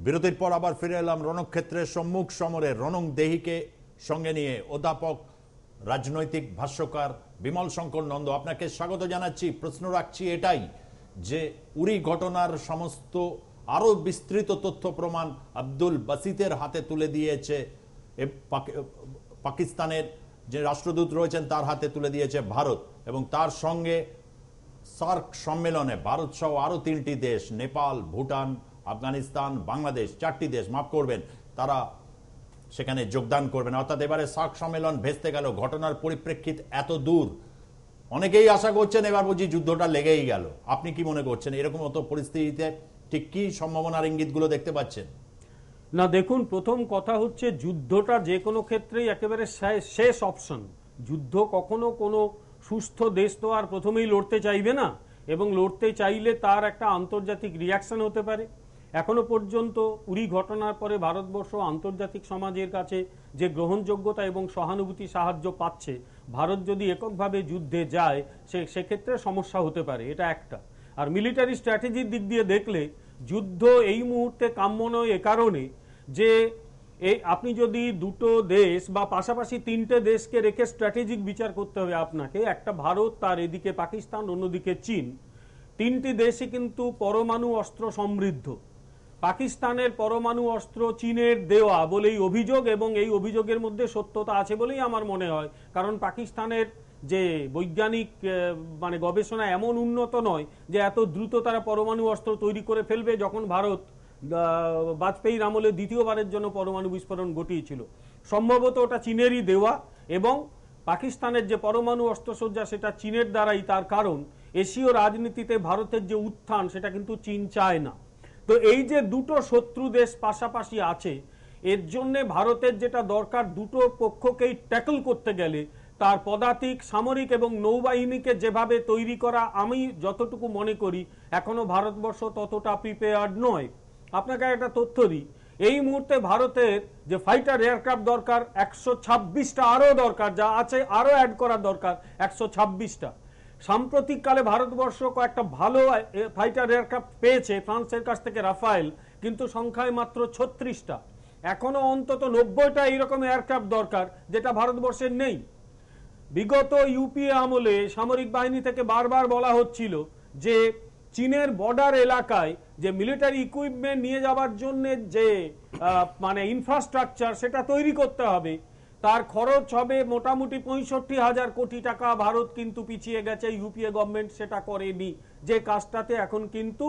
বিরতির পর আবার ফিরে এলাম রণক্ষেত্রের সম্মুখ সমরে রণং দেহিকে সঙ্গে নিয়ে অধ্যাপক রাজনৈতিক ভাষ্যকার বিমল শঙ্কর নন্দ। আপনাকে স্বাগত জানাচ্ছি। প্রশ্ন রাখছি এটাই যে উরি ঘটনার সমস্ত আরো বিস্তৃত তথ্য প্রমাণ আব্দুল বাসিতের হাতে তুলে দিয়েছে পাকিস্তানের যে রাষ্ট্রদূত রয়েছেন তার হাতে তুলে দিয়েছে ভারত, এবং তার সঙ্গে সার্ক সম্মেলনে ভারত সহ আরো 3টি দেশ, নেপাল, ভুটান, আফগানিস্তান, বাংলাদেশ, 4টি দেশ, মাফ করবেন, তারা সেখানে যোগদান করবেন। অর্থাৎ এবারে সার্ক সম্মেলন ভেস্তে গেল। ঘটনার পরিপ্রেক্ষিত এত দূর, অনেকেই আশা করছেন এবার বুঝি যুদ্ধটা লেগেই গেল। আপনি কি মনে করছেন এরকম মতো পরিস্থিতিতে ঠিক কি সম্ভাবনার ইঙ্গিতগুলো দেখতে পাচ্ছেন? না দেখুন, প্রথম কথা হচ্ছে যুদ্ধটা যে কোনো ক্ষেত্রেই একেবারে শেষ অপশন। যুদ্ধ কখনো কোনো সুস্থ দেশ তো আর প্রথমেই লড়তে চাইবে না, এবং লড়তে চাইলে তার একটা আন্তর্জাতিক রিয়াকশন হতে পারে। এখনো পর্যন্ত উরি ঘটনার পরে ভারতবর্ষ আন্তর্জাতিক সমাজের কাছে যে গ্রহণযোগ্যতা এবং সহানুভূতি সাহায্য পাচ্ছে, ভারত যদি এককভাবে যুদ্ধে যায় সেক্ষেত্রে সমস্যা হতে পারে, এটা একটা। আর মিলিটারি স্ট্র্যাটেজির দিক দিয়ে দেখলে যুদ্ধ এই মুহূর্তে কাম্য নয়, এ কারণে যে আপনি যদি দুটো দেশ বা পাশাপাশি 3টে দেশকে রেখে স্ট্র্যাটেজিক বিচার করতে হবে আপনাকে, একটা ভারত, তার এদিকে পাকিস্তান, অন্যদিকে চীন, 3টি দেশই কিন্তু পরমাণু অস্ত্র সমৃদ্ধ। পাকিস্তানের পরমাণু অস্ত্র চীনের দেওয়া বলেই অভিযোগ, এবং এই অভিযোগের মধ্যে সত্যতা আছে বলেই আমার মনে হয়, কারণ পাকিস্তানের যে বৈজ্ঞানিক গবেষণা এমন উন্নত নয় যে এত দ্রুত তারা পরমাণু অস্ত্র তৈরি করে ফেলবে, যখন ভারত বাজপেয়ীর আমলে দ্বিতীয়বারের জন্য পরমাণু বিস্ফোরণ ঘটিয়েছিল। সম্ভবত ওটা চীনেরই দেওয়া, এবং পাকিস্তানের যে পরমাণু অস্ত্রসজ্জা সেটা চীনের দ্বারাই। তার কারণ এশীয় রাজনীতিতে ভারতের যে উত্থান সেটা কিন্তু চীন চায় না। তো এই যে দুটো শত্রু দেশ পাশাপাশি আছে, এর জন্য ভারতের যেটা দরকার, দুটো পক্ষকেই ট্যাকল করতে গেলে তার পদাতিক, সামরিক এবং নৌবাহিনীকে যেভাবে তৈরি করা, আমি যতটুকু মনে করি এখনো ভারতবর্ষ ততটা প্রিপেয়ার্ড নয়। আপনাকে একটা তথ্য দিই, এই মুহূর্তে ভারতের যে ফাইটার এয়ারক্রাফট দরকার 126টা, আরো দরকার, যা আছে আরো অ্যাড করা দরকার 126টা। সাম্প্রতিককালে ভারতবর্ষ কয়েকটা ভালো ফাইটার এয়ারক্রাফট পেয়েছে ফ্রান্সের কাছ থেকে, রাফায়েল, কিন্তু সংখ্যায় মাত্র 36টা। এখনো অন্তত 90টা এইরকম এয়ারক্রাফট দরকার, যেটা ভারতবর্ষের নেই। বিগত ইউপিএ আমলে সামরিক বাহিনী থেকে বারবার বলা হচ্ছিল যে চীনের বর্ডার এলাকায় যে মিলিটারি ইকুইপমেন্ট নিয়ে যাওয়ার জন্য যে ইনফ্রাস্ট্রাকচার সেটা তৈরি করতে হবে, তার খরচ হবে মোটামুটি 65,000 কোটি টাকা। ভারত কিন্তু পিছিয়ে গেছে, ইউপিএ গভর্নমেন্ট সেটা করেনি, যে কাজটাতে এখন কিন্তু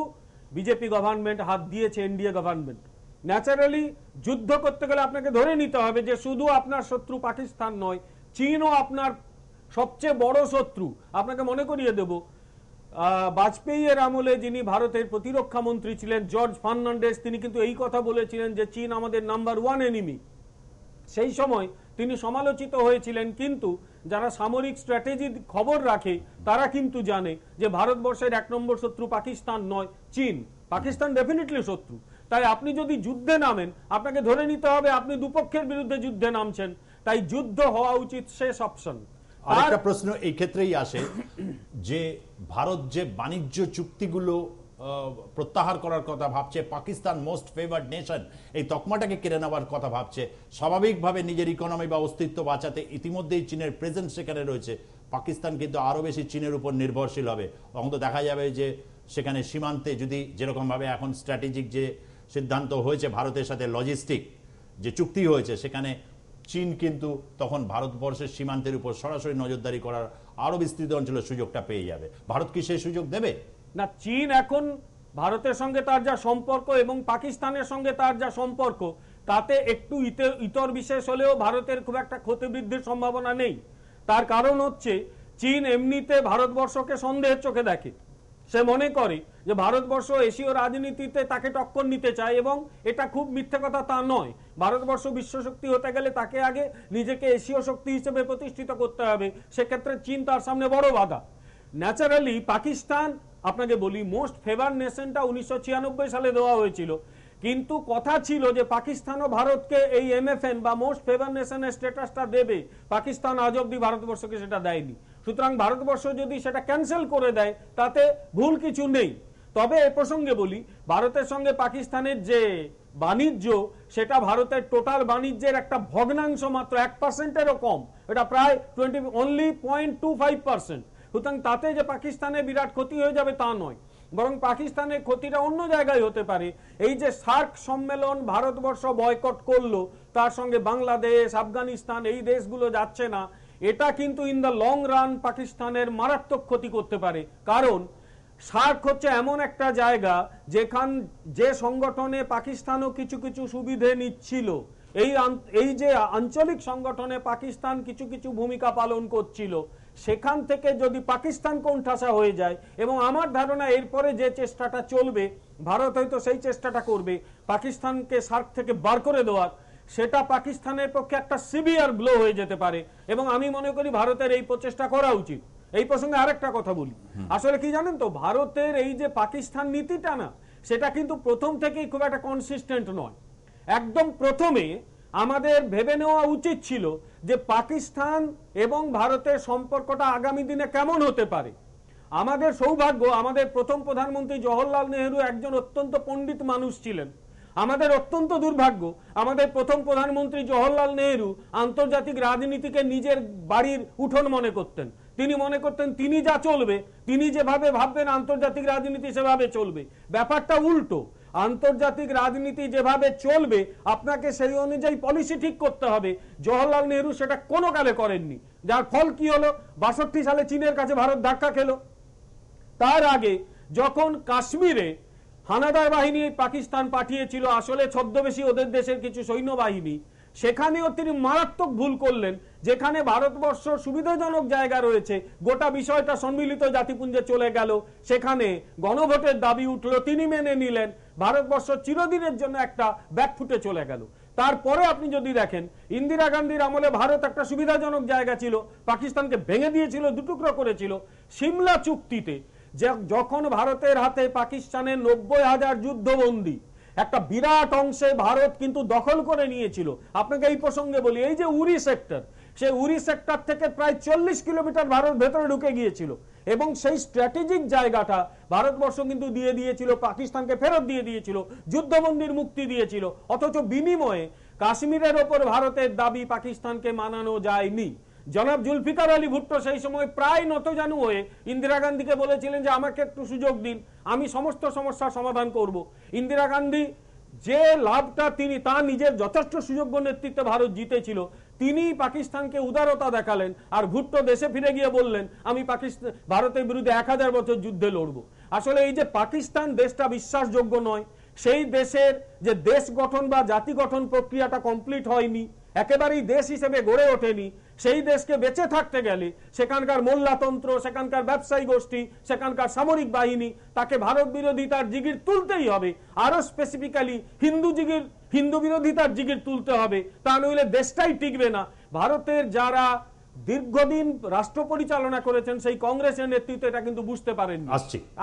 বিজেপি গভর্নমেন্ট হাত দিয়েছে, এনডিএ গভর্নমেন্ট। ন্যাচারালি যুদ্ধ করতে গেলে আপনাকে ধরে নিতে হবে যে শুধু আপনার শত্রু পাকিস্তান নয়, চীনও আপনার সবচেয়ে বড় শত্রু। আপনাকে মনে করিয়ে দেব, বাজপেয়ীর আমলে যিনি ভারতের প্রতিরক্ষা মন্ত্রী ছিলেন, জর্জ ফার্নান্ডেজ, তিনি কিন্তু এই কথা বলেছিলেন যে চীন আমাদের নাম্বার 1 এনিমি। সেই সময় তিনি সমালোচিত হয়েছিলেন, কিন্তু যারা সামরিক স্ট্র্যাটেজি খবর রাখে তারা কিন্তু জানে যে ভারতবর্ষের 1 নম্বর শত্রু পাকিস্তান নয়, চীন। পাকিস্তান ডেফিনেটলি শত্রু। তাই আপনি যদি যুদ্ধে নামেন, আপনাকে ধরে নিতে হবে আপনি দুপক্ষের বিরুদ্ধে যুদ্ধে নামছেন। তাই যুদ্ধ হওয়া উচিত শেষ অপশন। আরেকটা প্রশ্ন এই ক্ষেত্রেই আসে যে ভারত যে বাণিজ্য চুক্তিগুলো প্রত্যাহার করার কথা ভাবছে, পাকিস্তান মোস্ট ফেভার্ড নেশন এই তকমাটাকে কেড়ে নেওয়ার কথা ভাবছে, স্বাভাবিকভাবে নিজের ইকোনমি বা অস্তিত্ব বাঁচাতে ইতিমধ্যেই চীনের প্রেজেন্স সেখানে রয়েছে। পাকিস্তান কিন্তু আরো বেশি চীনের উপর নির্ভরশীল হবে। তখন তো দেখা যাবে যে সেখানে সীমান্তে যদি যেরকমভাবে এখন স্ট্র্যাটেজিক যে সিদ্ধান্ত হয়েছে ভারতের সাথে, লজিস্টিক যে চুক্তি হয়েছে, সেখানে চীন কিন্তু তখন ভারতবর্ষের সীমান্তের উপর সরাসরি নজরদারি করার আরো বিস্তৃত অঞ্চলের সুযোগটা পেয়ে যাবে। ভারত কি সেই সুযোগ দেবে? না, চীন এখন ভারতের সঙ্গে তার যা সম্পর্ক এবং পাকিস্তানের সঙ্গে তার যা সম্পর্ক, তাতে একটু ইতর বিশেষ হলেও ভারতের খুব একটা ক্ষতি বৃদ্ধির সম্ভাবনা নেই। তার কারণ হচ্ছে চীন এমনিতে ভারতবর্ষকে সন্দেহের চোখে দেখে। সে মনে করে যে ভারতবর্ষ এশীয় রাজনীতিতে তাকে টক্কর নিতে চায়, এবং এটা খুব মিথ্যে কথা তা নয়। ভারতবর্ষ বিশ্বশক্তি হতে গেলে তাকে আগে নিজেকে এশীয় শক্তি হিসেবে প্রতিষ্ঠিত করতে হবে, সেক্ষেত্রে চীন তার সামনে বড় বাধা। ন্যাচারালি পাকিস্তান, আপনাকে বলি, মোস্ট ফেভার নেশনটা 1996 সালে দেওয়া হয়েছিল, কিন্তু কথা ছিল যে পাকিস্তানও ভারতকে এই এমএফএন বা মোস্ট ফেভার নেশনের স্ট্যাটাসটা দেবে। পাকিস্তান আজ অব্দি ভারতবর্ষকে সেটা দেয়নি। সুতরাং ভারতবর্ষ যদি সেটা ক্যান্সেল করে দেয় তাতে ভুল কিছু নেই। তবে এ প্রসঙ্গে বলি, ভারতের সঙ্গে পাকিস্তানের যে বাণিজ্য, সেটা ভারতের টোটাল বাণিজ্যের একটা ভগ্নাংশ, মাত্র 1%-এরও কম, এটা প্রায় only 0.25%। সুতরাং তাতে যে পাকিস্তানে বিরাট ক্ষতি হয়ে যাবে তা নয়, বরং পাকিস্তানের ক্ষতিটা অন্য জায়গায় হতে পারে। এই যে সার্ক সম্মেলন ভারতবর্ষ বয়কট করলো, তার সঙ্গে বাংলাদেশ, আফগানিস্তান এই দেশগুলো যাচ্ছে না, এটা কিন্তু ইন দ্য লং রান পাকিস্তানের মারাত্মক ক্ষতি করতে পারে। কারণ সার্ক হচ্ছে এমন একটা জায়গা যে সংগঠনে পাকিস্তানও কিছু কিছু সুবিধে নিচ্ছিল, এই যে আঞ্চলিক সংগঠনে পাকিস্তান কিছু কিছু ভূমিকা পালন করছিল, সেখান থেকে যদি পাকিস্তান কোণঠাসা হয়ে যায়, এবং আমার ধারণা এরপরে যে চেষ্টাটা চলবে, ভারত হয়তো সেই চেষ্টাটা করবে পাকিস্তানকে সার্ক থেকে বার করে দেওয়ার, সেটা পাকিস্তানের পক্ষে একটা সিভিয়ার ব্লো হয়ে যেতে পারে। এবং আমি মনে করি ভারতের এই প্রচেষ্টা করা উচিত। এই প্রসঙ্গে আরেকটা কথা বলি, আসলে কি জানেন তো, ভারতের এই যে পাকিস্তান নীতিটা না, সেটা কিন্তু প্রথম থেকেই খুব একটা কনসিস্টেন্ট নয়। একদম প্রথমে আমাদের ভেবে নেওয়া উচিত ছিল যে পাকিস্তান এবং ভারতের সম্পর্কটা আগামী দিনে কেমন হতে পারে। আমাদের সৌভাগ্য, আমাদের প্রথম প্রধানমন্ত্রী জওহরলাল নেহেরু একজন অত্যন্ত পণ্ডিত মানুষ ছিলেন। আমাদের অত্যন্ত দুর্ভাগ্য, আমাদের প্রথম প্রধানমন্ত্রী জওহরলাল নেহেরু আন্তর্জাতিক রাজনীতিকে নিজের বাড়ির উঠোন মনে করতেন। তিনি মনে করতেন তিনি যা চলবে, তিনি যেভাবে ভাববেন আন্তর্জাতিক রাজনীতি সেভাবে চলবে। ব্যাপারটা উল্টো, আন্তর্জাতিক রাজনীতি যেভাবে চলবে আপনাকে সেই অনুযায়ী পলিসি ঠিক করতে হবে। জওহরলাল নেহেরু সেটা কোনো কালে করেননি, যার ফল কি হলো, 62 সালে চীনের কাছে ভারত ধাক্কা খেলো। তার আগে যখন কাশ্মীরে হানাদার বাহিনী পাকিস্তান পাঠিয়েছিল, আসলে ছদ্মবেশী ওদের দেশের কিছু সৈন্যবাহিনী, সেখানেও তিনি মারাত্মক ভুল করলেন। যেখানে ভারতবর্ষ সুবিধাজনক জায়গা রয়েছে, গোটা বিষয়টা সম্মিলিত জাতিপুঞ্জে চলে গেল, সেখানে গণভোটের দাবি উঠলো, তিনি মেনে নিলেন, ভারতবর্ষ চিরদিনের জন্য একটা ব্যাকফুটে চলে গেল। তারপরে আপনি যদি দেখেন, ইন্দিরা গান্ধীর আমলে ভারত একটা সুবিধাজনক জায়গা ছিল, পাকিস্তানকে ভেঙে দিয়েছিল, দুটুকরো করেছিল। সিমলা চুক্তিতে যখন ভারতের হাতে পাকিস্তানের 90,000 যুদ্ধবন্দী, একটা বিরাট অংশে ভারত কিন্তু দখল করে নিয়েছিল। আপনাকে এই প্রসঙ্গে বলি, এই যে উরি সেক্টর, সেই উরি সেক্টর থেকে প্রায় 40 কিলোমিটার ভারত ভেতরে ঢুকে গিয়েছিল, এবং সেই স্ট্র্যাটেজিক জায়গাটা ভারতবর্ষ কিন্তু দিয়ে দিয়েছিল, পাকিস্তানকে ফেরত দিয়ে দিয়েছিল, যুদ্ধবন্দীর মুক্তি দিয়েছিল। অথচ বিনিময়ে কাশ্মীরের ওপর ভারতের দাবি পাকিস্তানকে মানানো যায়নি। জনাব জুলফিকার আলী ভুট্টো সেই সময় প্রায় নতজানু হয়ে ইন্দিরা গান্ধীকে বলেছিলেন যে আমাকে একটু সুযোগ দিন, আমি সমস্ত সমস্যার সমাধান করব। ইন্দিরা গান্ধী যে লাভটা তিনি তার নিজের যথেষ্ট সুযোগ্য নেতৃত্বে ভারত জিতেছিল, তিনি পাকিস্তানকে উদারতা দেখালেন, আর ভুট্টো দেশে ফিরে গিয়ে বললেন আমি ভারতের বিরুদ্ধে 1000 বছর যুদ্ধে লড়ব। আসলে এই যে পাকিস্তান দেশটা বিশ্বাসযোগ্য নয়, সেই দেশের যে দেশ গঠন বা জাতি গঠন প্রক্রিয়াটা কমপ্লিট হয়নি, একেবারেই দেশ হিসেবে গড়ে ওঠেনি, সেই দেশকে বেঁচে থাকতে গেলে সেখানকার মোল্লাতন্ত্র, সেখানকার ব্যবসায়ী গোষ্ঠী, সেখানকার সামরিক বাহিনী, তাকে ভারত বিরোধিতার জিগির তুলতেই হবে। আরো স্পেসিফিক্যালি হিন্দু বিরোধিতার জিগির তুলতে হবে, তা নইলে দেশটাই টিকবে না। ভারতের যারা দীর্ঘদিন রাষ্ট্র পরিচালনা করেছেন, সেই কংগ্রেসের নেতৃত্ব এটা কিন্তু বুঝতে পারেননি।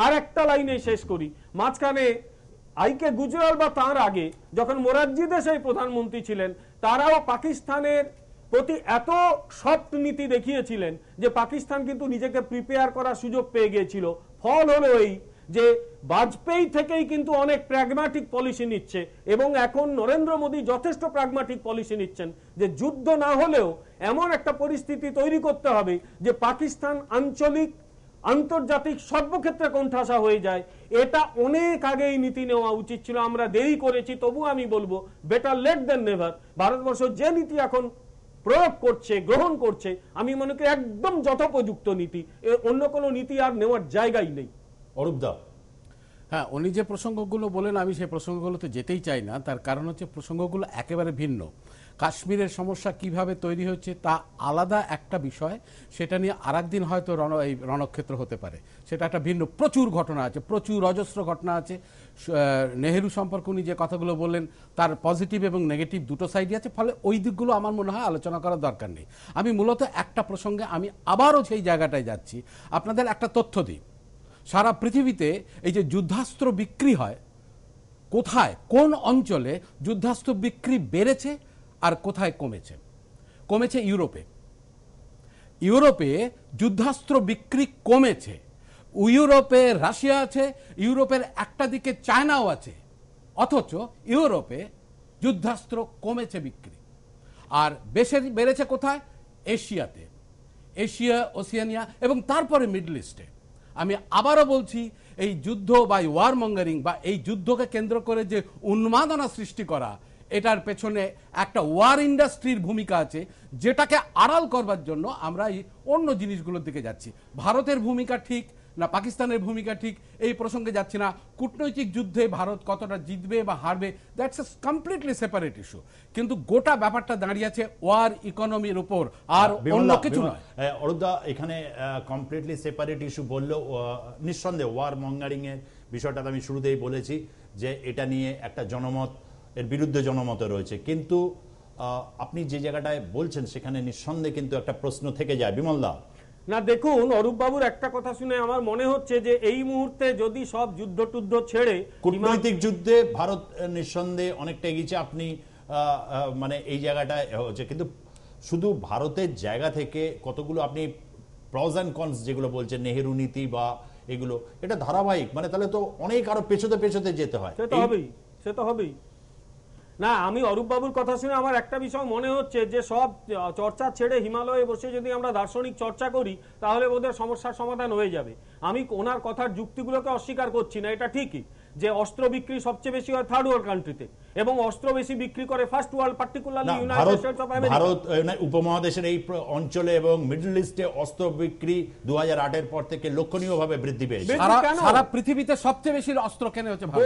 আর একটা লাইনে শেষ করি, মাঝখানে আইকে গুজরাল বা তার আগে যখন মোরারজি দেশাই প্রধানমন্ত্রী ছিলেন, তারাও পাকিস্তানের প্রতি এত সফট নীতি দেখিয়েছিলেন যে পাকিস্তান কিন্তু নিজেকে প্রিপেয়ার করার সুযোগ পেয়ে গিয়েছিল। ফল হলো এই যে বাজপেয়ী থেকেই কিন্তু অনেক প্র্যাগম্যাটিক পলিসি নিচ্ছে, এবং এখন নরেন্দ্র মোদী যথেষ্ট প্র্যাগম্যাটিক পলিসি নিচ্ছেন যে যুদ্ধ না হলেও এমন একটা পরিস্থিতি তৈরি করতে হবে যে পাকিস্তান আঞ্চলিক আন্তর্জাতিক সর্বক্ষেত্রে কোণঠাসা হয়ে যায়। এটা অনেক আগেই নীতি নেওয়া উচিত ছিল, আমরা দেরি করেছি। তবু আমি বলবো বেটার লেট দেন নেভার। ভারতবর্ষ যে নীতি এখন প্রয়োগ করছে, গ্রহণ করছে, আমি মনে করি একদম যথোপযুক্ত নীতি, অন্য কোনো নীতি আর নেওয়ার জায়গাই নেই। অরূপদা, হ্যাঁ, উনি যে প্রসঙ্গগুলো বলেন আমি সেই প্রসঙ্গগুলোতে যেতেই চাই না। তার কারণ হচ্ছে প্রসঙ্গগুলো একেবারে ভিন্ন। কাশ্মীরের সমস্যা কিভাবে তৈরি হচ্ছে তা আলাদা একটা বিষয়, সেটা নিয়ে আরেকদিন হয়তো রণক্ষেত্র হতে পারে, সেটা একটা ভিন্ন। প্রচুর ঘটনা আছে, প্রচুর অজস্র ঘটনা আছে। নেহেরু সম্পর্কে উনি যে কথাগুলো বললেন তার পজিটিভ এবং নেগেটিভ দুটো সাইডই আছে, ফলে ওই দিকগুলো আমার মনে হয় আলোচনা করার দরকার নেই। আমি মূলত একটা প্রসঙ্গে আমি আবারও সেই জায়গাটায় যাচ্ছি। আপনাদের একটা তথ্য দিই, সারা পৃথিবীতে এই যে যুদ্ধাস্ত্র বিক্রি হয়, কোথায় কোন অঞ্চলে যুদ্ধাস্ত্র বিক্রি বেড়েছে আর কোথায় কমেছে? কমেছে ইউরোপে। ইউরোপে যুদ্ধাস্ত্র বিক্রি কমেছে। ইউরোপে রাশিয়া আছে, ইউরোপের একটা দিকে চায়নাও আছে, অথচ ইউরোপে যুদ্ধাস্ত্র কমেছে বিক্রি, আর বেড়েছে কোথায়? এশিয়াতে, এশিয়া, ওসিয়ানিয়া এবং তারপরে মিডল ইস্টে। আমি আবারও বলছি, এই যুদ্ধ বা ওয়ার মঙ্গারিং বা এই যুদ্ধকে কেন্দ্র করে যে উন্মাদনা সৃষ্টি করা, এটার পেছনে একটা ওয়ার ইন্ডাস্ট্রির ভূমিকা আছে, যেটাকে আড়াল করবার জন্য আমরা এই অন্য জিনিসগুলোর দিকে যাচ্ছি। ভারতের ভূমিকা ঠিক না পাকিস্তানের ভূমিকা ঠিক, এই প্রসঙ্গে যাচ্ছি না। কূটনৈতিক যুদ্ধে ভারত কতটা জিতবে বা হারবে, that's a completely separate issue. কিন্তু গোটা ব্যাপারটা দাঁড়িয়ে আছে ওয়ার ইকোনমির উপর, আর অন্য কিছু নয়। অরূপদা, এখানে কমপ্লিটলি সেপারেট ইস্যু বললেও নিঃসন্দেহে ওয়ার মঙ্গারিং এর বিষয়টা আমি শুরুতেই বলেছি যে এটা নিয়ে একটা জনমত, এর বিরুদ্ধে জনমত রয়েছে, কিন্তু আপনি যে জায়গাটায় বলছেন সেখানে নিঃসন্দেহে কিন্তু একটা প্রশ্ন থেকে যায়। বিমলদা, না দেখুন, অরূপবাবুর একটা কথা শুনে আমার মনে হচ্ছে যে এই মুহূর্তে যদি সব যুদ্ধ টুদ্ধ ছেড়ে কূটনৈতিক যুদ্ধে ভারত নিঃসন্দেহে অনেকটা এগিয়েছে, আপনি মানে এই জায়গাটায় হচ্ছে, কিন্তু শুধু ভারতের জায়গা থেকে কতগুলো আপনি প্রস অ্যান্ড কনস যেগুলো বলছেন, নেহেরু নীতি বা এগুলো, এটা ধারাবাহিক, মানে তাহলে তো অনেক আরো পেছোতে পেছোতে যেতে হয়। সে তো হবেই। না, আমি অরূপবাবুর কথা শুনে আমার একটা বিষয় মনে হচ্ছে যে সব চর্চা ছেড়ে হিমালয়ে বসে যদি আমরা দার্শনিক চর্চা করি তাহলে ওদের সমস্যার সমাধান হয়ে যাবে। আমি ওনার কথার যুক্তিগুলোকে অস্বীকার করছি না, এটা ঠিকই যে অস্ত্র বিক্রি সবচেয়ে বেশি হয় থার্ড ওয়ার্ল্ড কান্ট্রিতে এবং অস্ত্র বেশি বিক্রি করে first world, particularly United states of America. Bharat উপমহাদেশের এই অঞ্চলে এবং মিডল ইস্টে অস্ত্র বিক্রি 2008 এর পর থেকে লক্ষণীয়ভাবে বৃদ্ধি পেয়েছে। সারা পৃথিবীতে সবচেয়ে বেশি অস্ত্র কেনে হচ্ছে ভারত।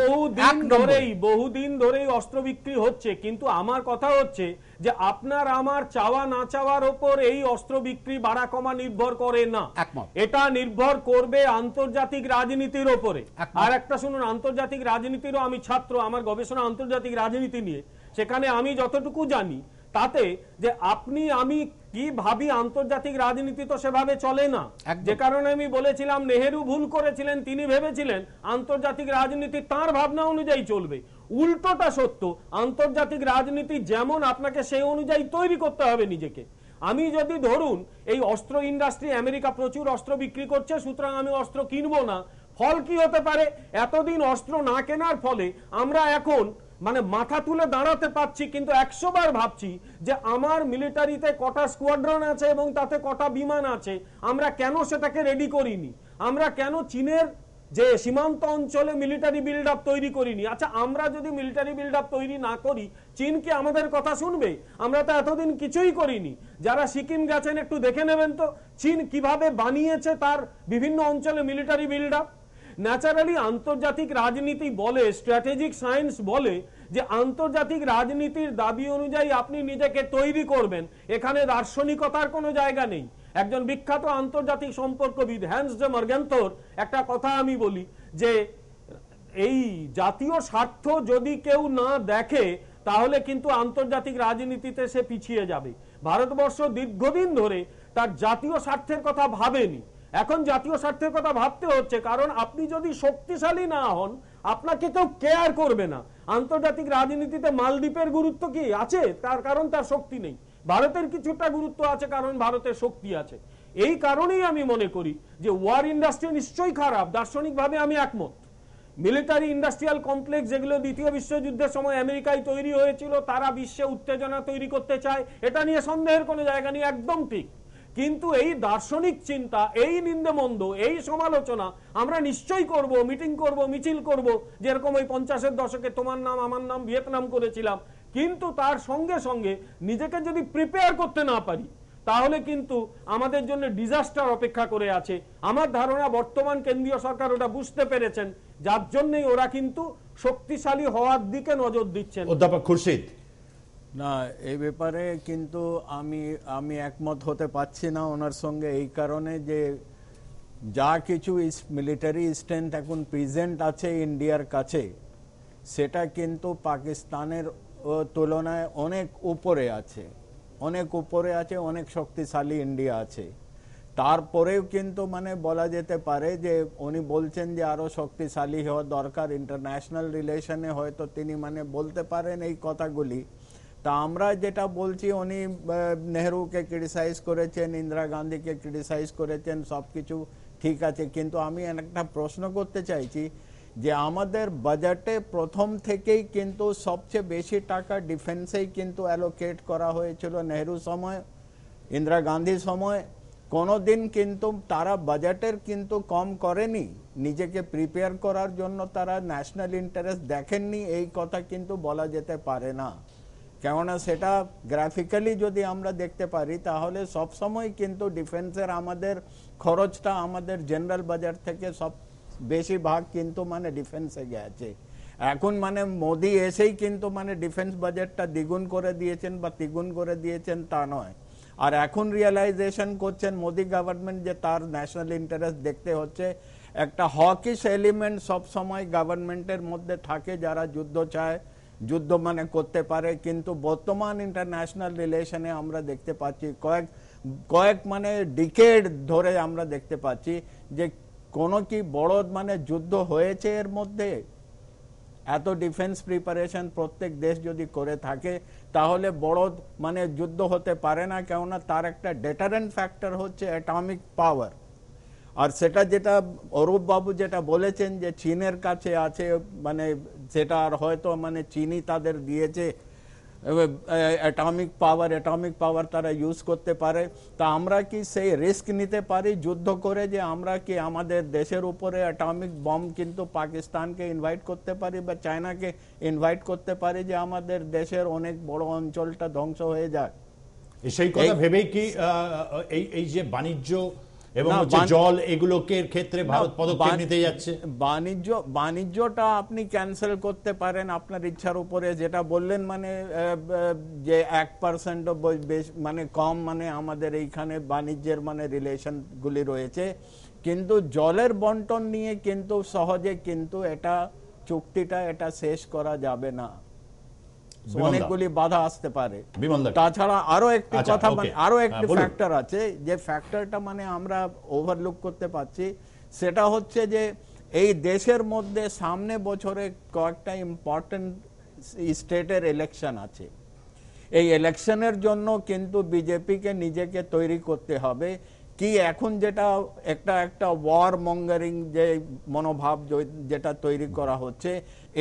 বহুদিন ধরেই অস্ত্র বিক্রি হচ্ছে, কিন্তু আমার কথা হচ্ছে যে আপনার আমার চাওয়া না চাওয়ার উপর এই অস্ত্র বিক্রি বাড়া কমা নির্ভর করে না, এটা নির্ভর করবে আন্তর্জাতিক রাজনীতির উপরে। আর একটা শুনুন, আন্তর্জাতিক রাজনীতিরও আমি ছাত্র, আমার গবেষণা আন্তর্জাতিক রাজনীতি নিয়ে। সেখানে আমি যতটুকু জানি তাতে যে আপনি আমি কি ভাবি আন্তর্জাতিক রাজনীতি তো সেভাবে চলে না। যে কারণে আমি বলেছিলাম নেহেরু ভুল করেছিলেন, তিনি ভেবেছিলেন আন্তর্জাতিক রাজনীতি তার ভাবনা অনুযায়ী চলবে। উল্টোটা সত্য, আন্তর্জাতিক রাজনীতি যেমন আপনাকে সেই অনুযায়ী তৈরি করতে হবে নিজেকে। আমি যদি ধরুন এই অস্ত্র ইন্ডাস্ট্রি, আমেরিকা প্রচুর অস্ত্র বিক্রি করছে, সুতরাং আমি অস্ত্র কিনবো না, ফল কি হতে পারে? এতদিন অস্ত্র না কেনার ফলে আমরা এখন মানে মাথা তুলে দাঁড়াতে পারছি, কিন্তু 100 বার ভাবছি যে আমার মিলিটারিতে কটা স্কোয়াড্রন আছে এবং তাতে কটা বিমান আছে, আমরা কেন সেটাকে রেডি করিনি? আমরা কেন চীনের যে সীমান্ত অঞ্চলে মিলিটারি বিল্ড আপ তৈরি করিনি? আচ্ছা, আমরা যদি মিলিটারি বিল্ড আপ তৈরি না করি, চীন কি আমাদের কথা শুনবে? আমরা তো এতদিন কিছুই করিনি। যারা সিকিম গেছেন একটু দেখে নেবেন তো চীন কিভাবে বানিয়েছে তার বিভিন্ন অঞ্চলে মিলিটারি বিল্ড আপ। ন্যাচারালি আন্তর্জাতিক রাজনীতি বলে, স্ট্র্যাটেজিক সায়েন্স বলে যে আন্তর্জাতিক রাজনীতির দাবি অনুযায়ী আপনি নিজেকে তৈরি করবেন, এখানে দার্শনিকতার কোনো জায়গা নেই। একজন বিখ্যাত আন্তর্জাতিক সম্পর্কবিদ হ্যান্স জে মার্গেন্থর একটা কথা আমি বলি যে এই জাতীয় স্বার্থ যদি কেউ না দেখে তাহলে কিন্তু আন্তর্জাতিক রাজনীতিতে সে পিছিয়ে যাবে। ভারতবর্ষ দীর্ঘদিন ধরে তার জাতীয় স্বার্থের কথা ভাবেনি, এখন জাতীয় স্বার্থের কথা ভাবতে হচ্ছে, কারণ আপনি যদি শক্তিশালী না হন আপনাকে কেউ কেয়ার করবে না। আন্তর্জাতিক রাজনীতিতে মালদ্বীপের গুরুত্ব কি আছে? তার কারণ তার শক্তি নেই। ভারতের কিছুটা গুরুত্ব আছে কারণ ভারতের শক্তি আছে। এই কারণেই আমি মনে করি যে ওয়ার ইন্ডাস্ট্রি নিশ্চয়ই খারাপ, দার্শনিকভাবে আমি একমত। মিলিটারি ইন্ডাস্ট্রিয়াল কমপ্লেক্স যেগুলো দ্বিতীয় বিশ্বযুদ্ধের সময় আমেরিকায় তৈরি হয়েছিল, তারা বিশ্বে উত্তেজনা তৈরি করতে চায়, এটা নিয়ে সন্দেহের কোনো জায়গা নেই, একদম ঠিক। কিন্তু এই দার্শনিক চিন্তা, এই নিন্দামন্দ, এই সমালোচনা আমরা নিশ্চয়ই করব, মিটিং করব, মিছিল করব, যেরকম ওই 50-এর দশকে তোমার নাম আমার নাম ভিয়েতনাম করেছিলাম। কিন্তু তার সঙ্গে সঙ্গে নিজেকে যদি প্রিপেয়ার করতে না পারি তাহলে কিন্তু আমাদের জন্য ডিজাস্টার অপেক্ষা করে আছে। আমার ধারণা বর্তমান কেন্দ্রীয় সরকার ওটা বুঝতে পেরেছেন, যার জন্যই ওরা কিন্তু শক্তিশালী হওয়ার দিকে নজর দিচ্ছেন। অধ্যাপক খুরশিদ, না, এই ব্যাপারে কিন্তু আমি একমত হতে পারছি না ওনার সঙ্গে, এই কারণে যে যা কিছু মিলিটারি স্ট্রেংথ এখন প্রেজেন্ট আছে ইন্ডিয়ার কাছে, সেটা কিন্তু পাকিস্তানের তুলনায় অনেক উপরে আছে, অনেক শক্তিশালী ইন্ডিয়া আছে। তারপরেও কিন্তু মানে বলা যেতে পারে যে উনি বলছেন যে আরো শক্তিশালী হওয়া দরকার ইন্টারন্যাশনাল রিলেশনে, হয়তো তিনি মানে বলতে পারেন এই কথাগুলি। তা আমরা যেটা বলছি, উনি নেহরুকে ক্রিটিসাইজ করেছেন, ইন্দিরা গান্ধীকে ক্রিটিসাইজ করেছেন, সব কিছু ঠিক আছে, কিন্তু আমি একটা প্রশ্ন করতে চাইছি যে আমাদের বাজেটে প্রথম থেকেই কিন্তু সবচেয়ে বেশি টাকা ডিফেন্সেই কিন্তু অ্যালোকেট করা হয়েছিল নেহেরু সময়, ইন্দিরা গান্ধী সময়। কোনোদিন কিন্তু তারা বাজেটের কিন্তু কম করেনি, নিজেকে প্রিপেয়ার করার জন্য তারা ন্যাশনাল ইন্টারেস্ট দেখেননি, এই কথা কিন্তু বলা যেতে পারে না। কেননা সেটা গ্রাফিক্যালি যদি আমরা দেখতে পারি তাহলে সবসময় কিন্তু ডিফেন্সের আমাদের খরচটা আমাদের জেনারেল বাজেট থেকে সব বেশি ভাগ কিন্তু মানে ডিফেন্সে গেছে। এখন মানে মোদি এসেই কিন্তু মানে ডিফেন্স বাজেটটা দ্বিগুণ করে দিয়েছেন বা তিগুণ করে দিয়েছেন তা নয়। আর এখন রিয়েলাইজেশন করছেন মোদি গভর্নমেন্ট যে তার ন্যাশনাল ইন্টারেস্ট দেখতে হচ্ছে। একটা হকিশ এলিমেন্ট সব সময় গভর্নমেন্টের মধ্যে থাকে, যারা যুদ্ধ চায়, যুদ্ধ মানে করতে পারে। কিন্তু বর্তমান ইন্টারন্যাশনাল রিলেশনে আমরা দেখতে পাচ্ছি কয়েক মানে ডিকেড ধরে আমরা দেখতে পাচ্ছি যে কোনো কি বড় মানে যুদ্ধ হয়েছে এর মধ্যে। এত ডিফেন্স প্রিপারেশন প্রত্যেক দেশ যদি করে থাকে তাহলে বড় মানে যুদ্ধ হতে পারে না, কেননা তার একটা ডেটারেন্ট ফ্যাক্টর হচ্ছে অ্যাটমিক পাওয়ার। আর সেটা যেটা অরূপ বাবু যেটা বলেছেন যে চীনের কাছে আছে, মানে সেটা আর হয়তো মানে চীনই তাদের দিয়েছে অ্যাটমিক পাওয়ার তারা ইউজ করতে পারে। তা আমরা কি সেই রিস্ক নিতে পারি যুদ্ধ করে যে আমরা কি আমাদের দেশের উপরে অ্যাটমিক বম্ব কিন্তু পাকিস্তানকে ইনভাইট করতে পারি বা চায়নাকে ইনভাইট করতে পারি যে আমাদের দেশের অনেক বড় অঞ্চলটা ধ্বংস হয়ে যাক? সেই কথা ভেবেই কি এই যে বাণিজ্য এবং জল এগুলোকে ক্ষেত্রে ভারত পদক্ষেপ নিতে যাচ্ছে? বাণিজ্যটা আপনি ক্যান্সেল করতে পারেন আপনার ইচ্ছার উপরে, যেটা বললেন মানে যে 1% মানে কম মানে আমাদের এইখানে বাণিজ্যের মানে রিলেশন গুলি রয়েছে, কিন্তু জলের বন্টন নিয়ে কিন্তু সহজে কিন্তু এটা চুক্তিটা এটা শেষ করা যাবে না, অনেকগুলি বাধা আসতে পারে। তাছাড়া আরো একটি কথা মানে আরো একটি ফ্যাক্টর আছে যে ফ্যাক্টরটা মানে আমরা ওভারলুক করতে পারছি, সেটা হচ্ছে যে এই দেশের মধ্যে সামনে বছরে কয়েকটা ইম্পর্টেন্ট স্টেটের ইলেকশন আছে। এই ইলেকশনের জন্য কিন্তু বিজেপিকে নিজেকে তৈরি করতে হবে। কি এখন যেটা একটা ওয়ার মঙ্গারিং যে মনোভাব যেটা তৈরি করা হচ্ছে,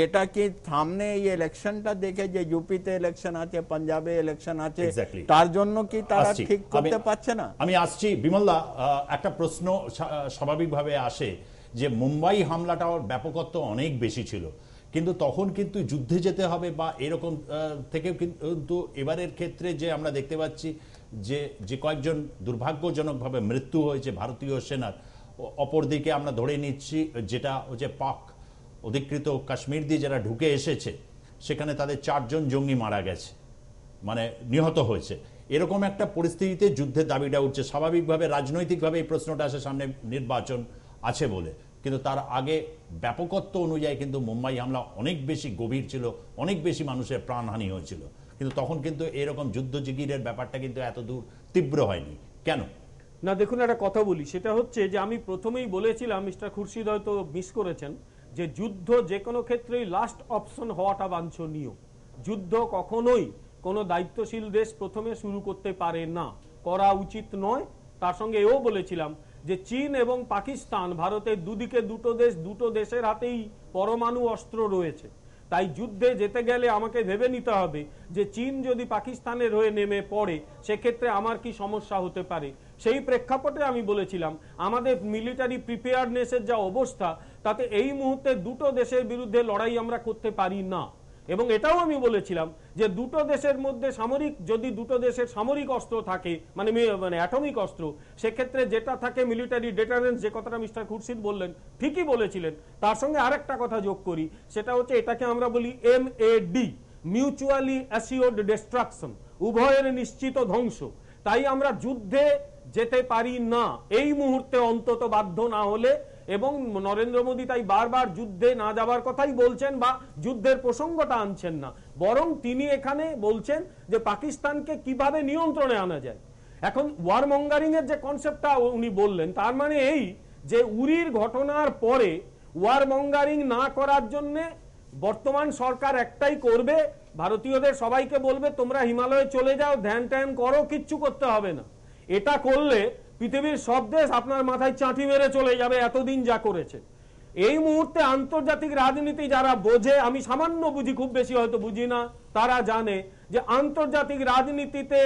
এটা কি সামনে এই ইলেকশনটা দেখে যে ইউপিতে ইলেকশন আছে, পাঞ্জাবে ইলেকশন আছে, তার জন্য কি তারা ঠিক করতে পারছে না? আমি আসছি বিমলদা, একটা প্রশ্ন স্বাভাবিকভাবে আসে যে মুম্বাই হামলাটার ব্যাপকত্ব অনেক বেশি ছিল, কিন্তু তখন কিন্তু যুদ্ধে যেতে হবে বা এরকম থেকে কিন্তু এবারের ক্ষেত্রে যে আমরা দেখতে পাচ্ছি যে কয়েকজন দুর্ভাগ্যজনকভাবে মৃত্যু হয়েছে ভারতীয় সেনার, অপরদিকে আমরা ধরে নিচ্ছি যেটা হচ্ছে পাক অধিকৃত কাশ্মীর দিয়ে যারা ঢুকে এসেছে সেখানে তাদের 4 জন জঙ্গি মারা গেছে, মানে নিহত হয়েছে। এরকম একটা পরিস্থিতিতে যুদ্ধের দাবিটা উঠছে। স্বাভাবিকভাবে রাজনৈতিকভাবে এই প্রশ্নটা আসে, সামনে নির্বাচন আছে বলে, কিন্তু তার আগে ব্যাপকত্ব অনুযায়ী কিন্তু মুম্বাই হামলা অনেক বেশি গভীর ছিল, অনেক বেশি মানুষের প্রাণহানি হয়েছিল, কিন্তু তখন কিন্তু এরকম যুদ্ধ জিগিরের ব্যাপারটা কিন্তু এত দূর তীব্র হয়নি কেন? না দেখুন, একটা কথা বলি, সেটা হচ্ছে যে আমি প্রথমেই বলেছিলাম, মিস্টার খুরশিদ হয়তো মিস করেছেন, যে যুদ্ধ যে কোনো ক্ষেত্রেই লাস্ট অপশন হওয়াটা বাঞ্ছনীয়। যুদ্ধ কখনোই কোনো দায়িত্বশীল দেশ প্রথমে শুরু করতে পারে না, করা উচিত নয়। তার সঙ্গে এও বলেছিলাম যে চীন এবং পাকিস্তান, ভারতের দুদিকে দুটো দেশের হাতেই পরমাণু অস্ত্র রয়েছে। তাই যুদ্ধে যেতে গেলে আমাকে ভেবে নিতে হবে যে চীন যদি পাকিস্তানের হয়ে নেমে পড়ে সেক্ষেত্রে আমার কি সমস্যা হতে পারে। সেই প্রেক্ষাপটে আমি বলেছিলাম আমাদের মিলিটারি প্রিপেয়ারনেসের যা অবস্থা, তাতে এই মুহূর্তে দুটো দেশের বিরুদ্ধে লড়াই আমরা করতে পারি না। এবং এটাও আমি বলেছিলাম যে দুটো দেশের মধ্যে যদি দুটো দেশের সামরিক অস্ত্র থাকে, মানে অ্যাটমিক অস্ত্র, সেক্ষেত্রে যেটা থাকে মিলিটারি ডেটারেন্স, যে কথাটা মিস্টার খুরশিদ বললেন ঠিকই বলেছিলেন। তার সঙ্গে আরেকটা কথা যোগ করি, সেটা হচ্ছে এটাকে আমরা বলি MAD, মিউচুয়ালি অ্যাসিওর্ড ডিস্ট্রাকশন, উভয়ের নিশ্চিত ধ্বংস। তাই আমরা যুদ্ধে যেতে পারি না এই মুহূর্তে, অন্তত বাধ্য না হলে। এবং নরেন্দ্র মোদী তাই বারবার যুদ্ধে না যাবার কথাই বলছেন বা যুদ্ধের প্রসঙ্গটা আনছেন না, বরং তিনি এখানে বলছেন যে পাকিস্তানকে কিভাবে নিয়ন্ত্রণে আনা যায়। এখন ওয়ার মঙ্গারিং এর যে কনসেপ্টটা উনি বললেন, তার মানে এই যে উরির ঘটনার পরে ওয়ার মঙ্গারিং না করার জন্য বর্তমান সরকার একটাই করবে, ভারতীয়দের সবাইকে বলবে তোমরা হিমালয়ে চলে যাও, ধ্যান ট্যান করো, কিচ্ছু করতে হবে না। এটা করলে পৃথিবীর সব দেশ আপনার মাথায় চাঁটি মেরে চলে যাবে, এতদিন যা করেছে। এই মুহূর্তে আন্তর্জাতিক রাজনীতি যারা বোঝে, আমি সামান্য বুঝি, খুব বেশি হয়তো বুঝি না, তারা জানে যে আন্তর্জাতিক রাজনীতিতে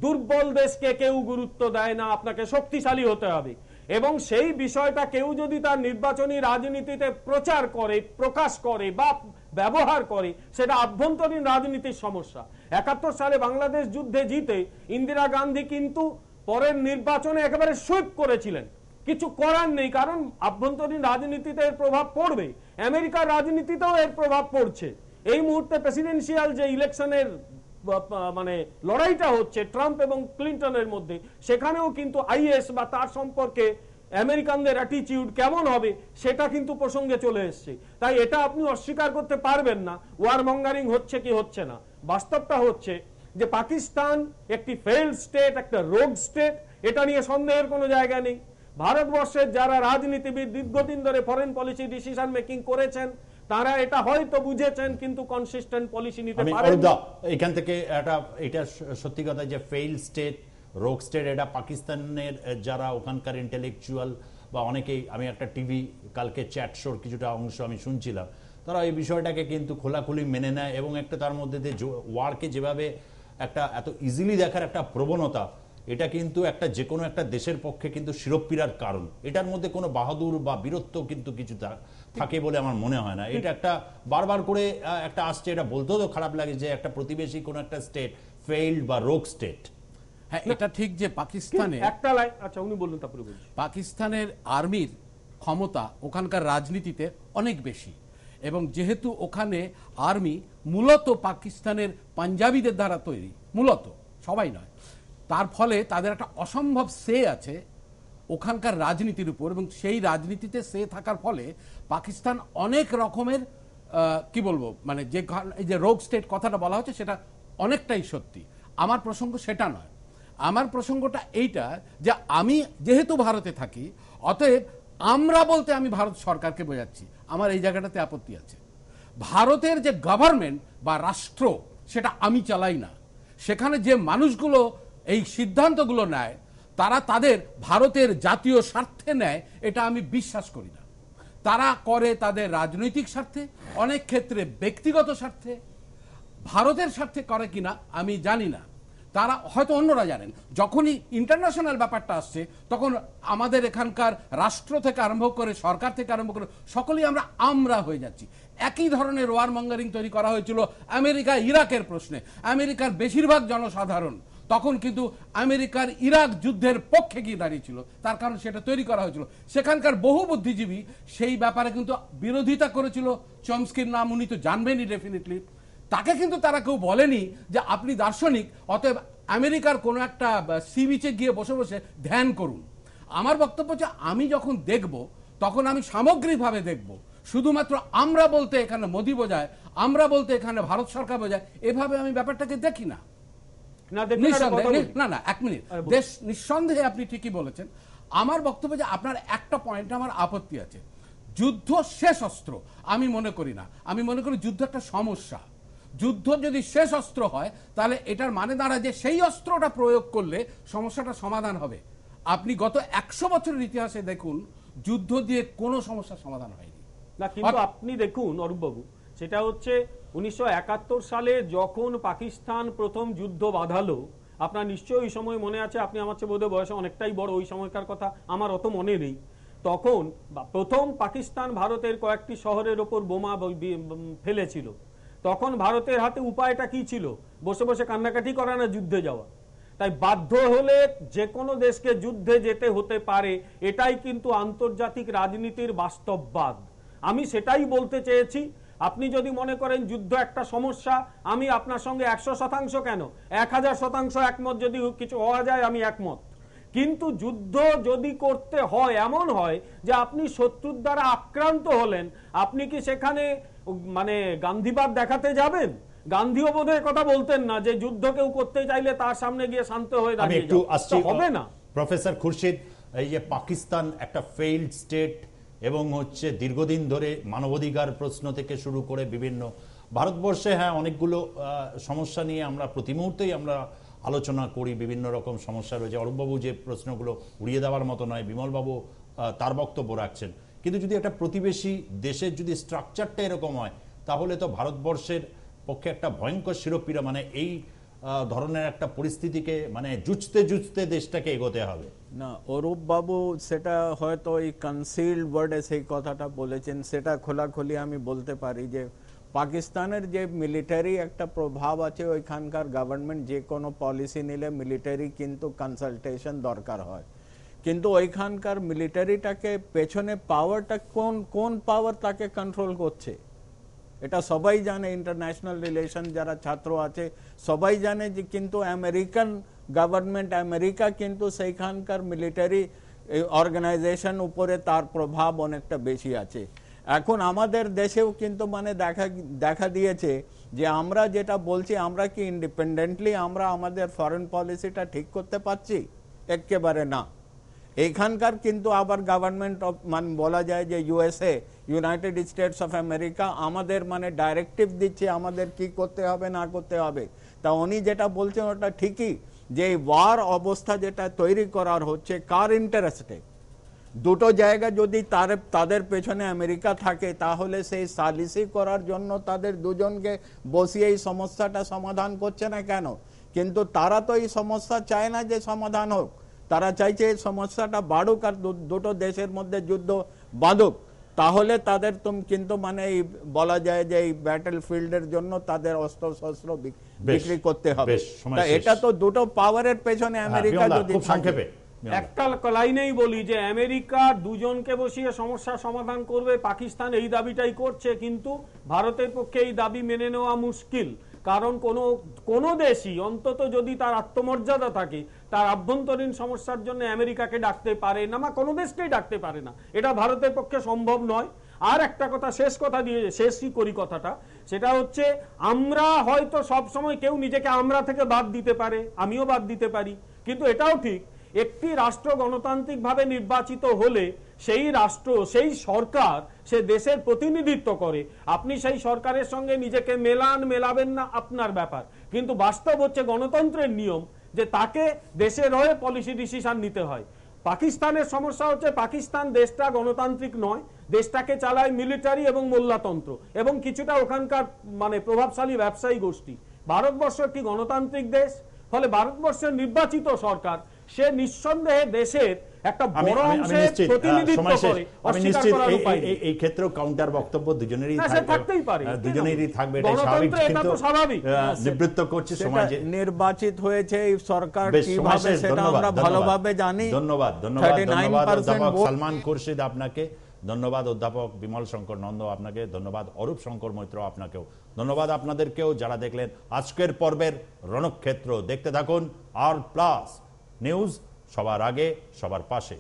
দুর্বল দেশকে কেউ গুরুত্ব দেয় না, আপনাকে শক্তিশালী হতে হবে। এবং সেই বিষয়টা কেউ যদি তার নির্বাচনী রাজনীতিতে প্রচার করে, প্রকাশ করে বা ব্যবহার করে, সেটা আভ্যন্তরীণ রাজনীতির সমস্যা। 71 সালে বাংলাদেশ যুদ্ধে জিতে ইন্দিরা গান্ধী কিন্তু পরের নির্বাচনে একেবারে সুইপ করেছিলেন। কিছু করার নেই, কারণ আভ্যন্তরীণ রাজনীতিতে এর প্রভাব পড়বে, আমেরিকার রাজনীতিতেও এর প্রভাব পড়ছে। এই মুহূর্তে প্রেসিডেন্সিয়াল যে ইলেকশনের মানে লড়াইটা হচ্ছে ট্রাম্প এবং ক্লিন্টনের মধ্যে, সেখানেও কিন্তু আইএস বা তার সম্পর্কে আমেরিকানদের অ্যাটিটিউড কেমন হবে সেটা কিন্তু প্রসঙ্গে চলে এসছে। তাই এটা আপনি অস্বীকার করতে পারবেন না ওয়ার মঙ্গারিং হচ্ছে কি হচ্ছে না। বাস্তবটা হচ্ছে যে পাকিস্তান একটি ফেইল্ড স্টেট, একটা রোগ স্টেট, এটা নিয়ে সন্দেহের কোনো জায়গা নেই। ভারতবর্ষের যারা রাজনীতিবিদ দীর্ঘদিন ধরে ফরেন পলিসি ডিসিশন মেকিং করেছেন, তারা এটা হয়তো বুঝেছেন কিন্তু কনসিস্টেন্ট পলিসি নিতে পারেন। এখান থেকে এটা সত্যি কথা যে ফেইল স্টেট, রোগ স্টেট, এটা পাকিস্তানের যারা ওখানকার ইন্টেলেকচুয়াল বা অনেকেই, আমি একটা টিভি কালকে চ্যাট শোর কিছুটা অংশ আমি শুনছিলাম, তারা এই বিষয়টাকে কিন্তু খোলাখুলি মেনে নেয় এবং একটা তার মধ্যে দিয়ে ওয়ারকে যেভাবে একটা এত ইজিলি দেখার একটা প্রবণতা, এটা কিন্তু একটা যে কোনো একটা দেশের পক্ষে কিন্তু শিরোপীড়ার কারণ। এটার মধ্যে কোনো বাহাদুর বা বীরত্ব কিন্তু কিছু থাকে বলে আমার মনে হয় না। এটা একটা বারবার করে একটা আসছে, এটা বলতেও তো খারাপ লাগে যে একটা প্রতিবেশী কোনো একটা স্টেট ফেইল্ড বা রোগ স্টেট। হ্যাঁ, এটা ঠিক যে পাকিস্তানে একটা লাইন, আচ্ছা উনি বলুন তারপরে বলছি। পাকিস্তানের আর্মির ক্ষমতা ওখানকার রাজনীতিতে অনেক বেশি, এবং যেহেতু ওখানে আর্মি মূলত পাকিস্তানের পাঞ্জাবিদের দ্বারা তৈরি, মূলত সবাই নয়, তার ফলে তাদের একটা অসম্ভব সে আছে ওখানকার রাজনীতির উপর, এবং সেই রাজনীতিতে সে থাকার ফলে পাকিস্তান অনেক রকমের কি বলবো, মানে যে রোগ স্টেট কথাটা বলা হচ্ছে সেটা অনেকটাই সত্যি। আমার প্রসঙ্গ সেটা নয়, আমার প্রসঙ্গটা এইটা যে আমি যেহেতু ভারতে থাকি, অতএব আমরা বলতে আমি ভারত সরকারকে বোঝাচ্ছি, আমার এই জায়গাটাতে আপত্তি আছে। ভারতের যে গভর্নমেন্ট বা রাষ্ট্র সেটা আমি চালাই না, সেখানে যে মানুষগুলো এই সিদ্ধান্তগুলো নেয় তারা তাদের ভারতের জাতীয় স্বার্থে নেয়, এটা আমি বিশ্বাস করি না। তারা করে তাদের রাজনৈতিক স্বার্থে, অনেক ক্ষেত্রে ব্যক্তিগত স্বার্থে, ভারতের স্বার্থে করে কিনা আমি জানি না, তারা হয়তো অন্যরা জানেন। যখনই ইন্টারন্যাশনাল ব্যাপারটা আসছে তখন আমাদের এখানকার রাষ্ট্র থেকে আরম্ভ করে সরকার থেকে আরম্ভ করে সকলেই আমরা হয়ে যাচ্ছি। একই ধরনের ওয়ার মঙ্গারিং তৈরি করা হয়েছিল আমেরিকা ইরাকের প্রশ্নে। আমেরিকার বেশিরভাগ জনসাধারণ তখন কিন্তু আমেরিকার ইরাক যুদ্ধের পক্ষে গিয়ে দাঁড়িয়েছিল, তার কারণ সেটা তৈরি করা হয়েছিল। সেখানকার বহু বুদ্ধিজীবী সেই ব্যাপারে কিন্তু বিরোধিতা করেছিল। চমস্কির নাম উনি তো জানবেনই ডেফিনেটলি। তাকে কিন্তু তারা কেউ বলেনি যে আপনি দার্শনিক, অতএব আমেরিকার কোনো একটা সি বিচে গিয়ে বসে বসে ধ্যান করুন। আমার বক্তব্য হচ্ছে আমি যখন দেখব তখন আমি সামগ্রিকভাবে দেখব, শুধুমাত্র আমরা বলতে এখানে মোদি বোঝায়, আমরা বলতে এখানে ভারত সরকার বোঝায়, এভাবে আমি ব্যাপারটাকে দেখি না। না, এক মিনিট, দেশ নিঃসন্দেহে আপনি ঠিকই বলেছেন। আমার বক্তব্য যে আপনার একটা পয়েন্টে আমার আপত্তি আছে। যুদ্ধ শেষ অস্ত্র আমি মনে করি না। আমি মনে করি যুদ্ধ একটা সমস্যা। যুদ্ধ যদি শেষ অস্ত্র হয় তাহলে এটার মানে দাঁড়ায় যে সেই অস্ত্রটা প্রয়োগ করলে সমস্যাটা সমাধান হবে। আপনি গত 100 বছরের ইতিহাসে দেখুন যুদ্ধ দিয়ে কোনো সমস্যার সমাধান হয়নি। না, কিন্তু আপনি দেখুন অরূপবাবু, সেটা হচ্ছে 1971 সালে যখন পাকিস্তান প্রথম যুদ্ধ বাঁধালো, আপনার নিশ্চয়ই ওই সময় মনে আছে, আপনি আমার চেয়ে বোধহয় বয়সে অনেকটাই বড়, ওই সময়কার কথা আমার অত মনে নেই। তখন প্রথম পাকিস্তান ভারতের কয়েকটি শহরের ওপর বোমা ফেলেছিল। তখন ভারতের হাতে উপায়টা কি ছিল? বসে বসে কান্নাকাটি করা না যুদ্ধে যাওয়া। তাই বাধ্য হলে যে কোনো দেশকে যুদ্ধে যেতে হতে পারে, এটাই কিন্তু আন্তর্জাতিক রাজনীতির বাস্তববাদ। আমি সেটাই বলতে চেয়েছি। আপনি যদি মনে করেন যুদ্ধ একটা সমস্যা, আমি আপনার সঙ্গে 100% কেন 1000% একমত, যদি কিছু হওয়া যায় আমি একমত। কিন্তু যুদ্ধ যদি করতে হয়, এমন হয় যে আপনি শত্রুর দ্বারা আক্রান্ত হলেন, আপনি কি সেখানে মানে গান্ধীবাদ দেখাতে যাবেন? গান্ধীও বোধহয় কথা বলতেন না যে যুদ্ধ কেউ করতে চাইলে তার সামনে গিয়ে শান্ত হয়ে দাঁড়িয়ে হবে না। প্রফেসর খুরশিদ, এই যে পাকিস্তান একটা ফেইল্ড স্টেট এবং হচ্ছে দীর্ঘদিন ধরে মানবাধিকার প্রশ্ন থেকে শুরু করে বিভিন্ন ভারতবর্ষে অনেকগুলো সমস্যা নিয়ে আমরা প্রতি মুহূর্তেই আমরা আলোচনা করি, বিভিন্ন রকম সমস্যা রয়েছে। অরূপবাবু যে প্রশ্নগুলো উড়িয়ে দেওয়ার মতো নয়, বিমলবাবু তার বক্তব্য রাখছেন, কিন্তু যদি একটা প্রতিবেশী দেশের যদি স্ট্রাকচারটা এরকম হয়, তাহলে তো ভারতবর্ষের পক্ষে একটা ভয়ঙ্কর শিরোপীড়া, মানে এই ধরনের একটা পরিস্থিতিকে মানে জুঝতে জুঝতে দেশটাকে এগোতে হবে। না, অরূপ বাবু সেটা হয়তো এই কনসিল্ড ওয়ার্ডে সেই কথাটা বলেছেন, সেটা খোলাখুলি আমি বলতে পারি যে পাকিস্তানের যে মিলিটারি একটা প্রভাব আছে, ওইখানকার গভর্নমেন্ট যে কোনো পলিসি নিলে মিলিটারি কিন্তু কনসালটেশন দরকার হয়, কিন্তু ওইখানকার মিলিটারিটাকে পেছনে পাওয়ারটা কোন পাওয়ার তাকে কন্ট্রোল করছে এটা সবাই জানে। ইন্টারন্যাশনাল রিলেশন যারা ছাত্র আছে সবাই জানে যে কিন্তু আমেরিকান গভর্নমেন্ট, আমেরিকা কিন্তু সেইখানকার মিলিটারি অর্গানাইজেশন উপরে তার প্রভাব অনেকটা বেশি আছে। এখন আমাদের দেশেও কিন্তু মানে দেখা দিয়েছে যে আমরা যেটা বলছি, আমরা কি ইন্ডিপেন্ডেন্টলি আমরা আমাদের ফরেন পলিসিটা ঠিক করতে পারছি? একেবারে না। এখানকার কিন্তু আবার গভর্নমেন্ট অফ মানে বলা যায় যে USA, United states of America আমাদের মানে ডাইরেক্টিভ দিচ্ছে আমাদের কি করতে হবে না করতে হবে। তা উনি যেটা বলছেন ওটা ঠিকই, যে ওয়ার অবস্থা যেটা তৈরি করার হচ্ছে কার ইন্টারেস্টে, দুটো জায়গা যদি তাদের পেছনে আমেরিকা থাকে, তাহলে সেই সালিসি করার জন্য তাদের দুজনকে বসিয়ে এই সমস্যাটা সমাধান করছে না কেন? কিন্তু তারা তো এই সমস্যা চায় না যে সমাধান হোক, তারা চাইছে এই সমস্যাটা বাড়ুক আর দুটো দেশের মধ্যে যুদ্ধ বাঁধুক। তাহলে তাদের কিন্তু মানে এই বলা যায় যে এই ব্যাটল ফিল্ডের জন্য তাদের অস্ত্র শস্ত্র বিক্রি করতে হবে। এটা তো দুটো পাওয়ারের পেছনে আমেরিকা যদি সংক্ষেপে একটা লাইনেই বলি যে আমেরিকা দুজনকে বসিয়ে সমস্যার সমাধান করবে, পাকিস্তান এই দাবিটাই করছে, কিন্তু ভারতের পক্ষে এই দাবি মেনে নেওয়া মুশকিল। কারণ কোন দেশই অন্তত যদি তার আত্মমর্যাদা থাকে, তার আভ্যন্তরীণ সমস্যার জন্য আমেরিকাকে ডাকতে পারে না, বা কোনো দেশকেই ডাকতে পারে না, এটা ভারতের পক্ষে সম্ভব নয়। আর একটা কথা, শেষই করি কথাটা, সেটা হচ্ছে আমরা হয়তো সব সময় কেউ নিজেকে আমরা থেকে বাদ দিতে পারে, আমিও বাদ দিতে পারি, কিন্তু এটাও ঠিক একটি রাষ্ট্র গণতান্ত্রিকভাবে নির্বাচিত হলে সেই রাষ্ট্র, সেই সরকার সে দেশের প্রতিনিধিত্ব করে। আপনি সেই সরকারের সঙ্গে নিজেকে মেলাবেন না আপনার ব্যাপার, কিন্তু বাস্তব হচ্ছে গণতন্ত্রের নিয়ম যে তাকে দেশের হয়ে পলিসি ডিসিশন নিতে হয়। পাকিস্তানের সমস্যা হচ্ছে পাকিস্তান দেশটা গণতান্ত্রিক নয়, দেশটাকে চালায় মিলিটারি এবং মোল্লাতন্ত্র এবং কিছুটা ওখানকার মানে প্রভাবশালী ব্যবসায়ী গোষ্ঠী। ভারতবর্ষ একটি গণতান্ত্রিক দেশ, ফলে ভারতবর্ষের নির্বাচিত সরকার সে নিঃসন্দেহে দেশের একটা বড় অংশের প্রতিনিধিত্ব করে, অস্বীকার করার উপায় নেই। এই ক্ষেত্রেও কাউন্টার বক্তব্য দুজনেরই থাকতেই পারে, দুজনেরই থাকবে, এটা স্বাভাবিক। কিন্তু নিবৃত্ত করছে সমাজে নির্বাচিত হয়েছে এই সরকার, কিভাবে সেটা আমরা ভালোভাবে জানি। ধন্যবাদ অধ্যাপক সালমান খুরশিদ আপনাকে, ধন্যবাদ অধ্যাপক বিমল শঙ্কর নন্দ আপনাকে, ধন্যবাদ অরূপ শঙ্কর মৈত্র আপনাকেও, ধন্যবাদ আপনাদেরকেও যারা দেখলেন আজকের পর্বের রণক্ষেত্র। দেখতে থাকুন আর প্লাস নিউজ, সবার আগে সবার পাশে।